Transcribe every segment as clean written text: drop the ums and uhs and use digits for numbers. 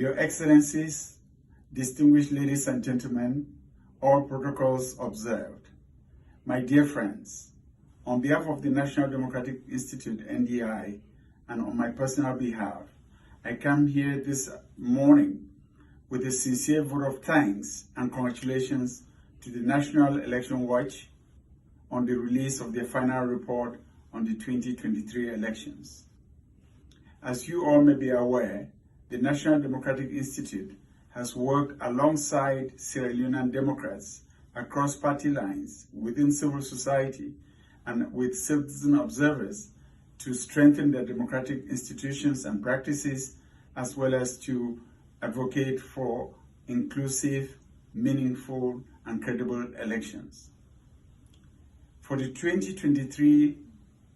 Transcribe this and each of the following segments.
Your Excellencies, distinguished ladies and gentlemen, all protocols observed. My dear friends, on behalf of the National Democratic Institute, NDI, and on my personal behalf, I come here this morning with a sincere vote of thanks and congratulations to the National Election Watch on the release of their final report on the 2023 elections. As you all may be aware, the National Democratic Institute has worked alongside Sierra Leonean Democrats across party lines, within civil society, and with citizen observers to strengthen their democratic institutions and practices, as well as to advocate for inclusive, meaningful, and credible elections. For the 2023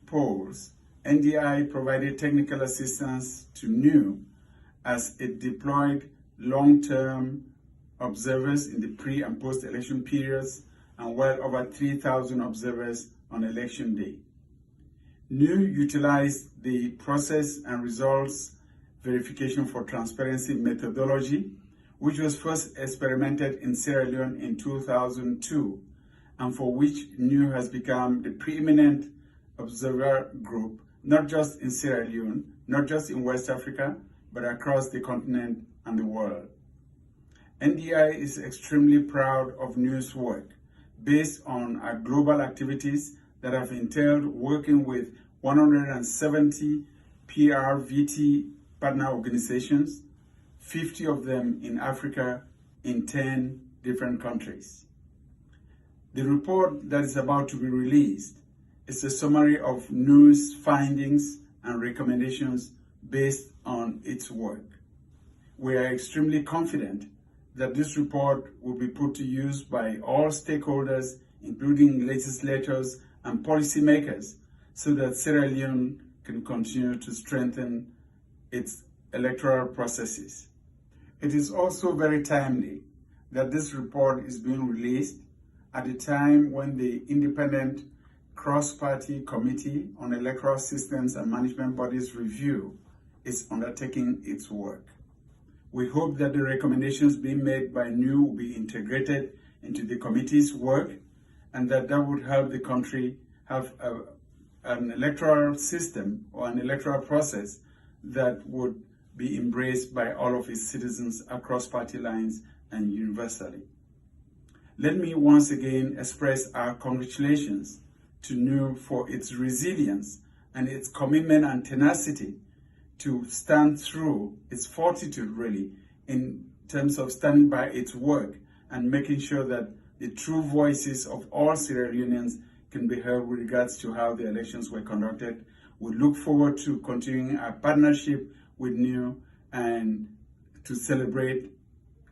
polls, NDI provided technical assistance to NUE as it deployed long-term observers in the pre- and post-election periods and well over 3,000 observers on election day. NUE utilized the process and results verification for transparency methodology, which was first experimented in Sierra Leone in 2002, and for which NUE has become the preeminent observer group, not just in Sierra Leone, not just in West Africa, but across the continent and the world. NDI is extremely proud of NUE's work based on our global activities that have entailed working with 170 PRVT partner organizations, 50 of them in Africa, in 10 different countries. The report that is about to be released is a summary of NUE's findings and recommendations based on its work. We are extremely confident that this report will be put to use by all stakeholders, including legislators and policymakers, so that Sierra Leone can continue to strengthen its electoral processes. It is also very timely that this report is being released at a time when the Independent Cross-Party Committee on Electoral Systems and Management Bodies Review is undertaking its work. We hope that the recommendations being made by NUE will be integrated into the committee's work, and that would help the country have an electoral system or an electoral process that would be embraced by all of its citizens across party lines and universally. Let me once again express our congratulations to NUE for its resilience and its commitment and tenacity to stand through, its fortitude really, in terms of standing by its work and making sure that the true voices of all Sierra Leoneans can be heard with regards to how the elections were conducted. We look forward to continuing our partnership with NUE and to celebrate,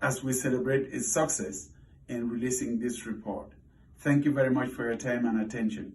as we celebrate its success in releasing this report. Thank you very much for your time and attention.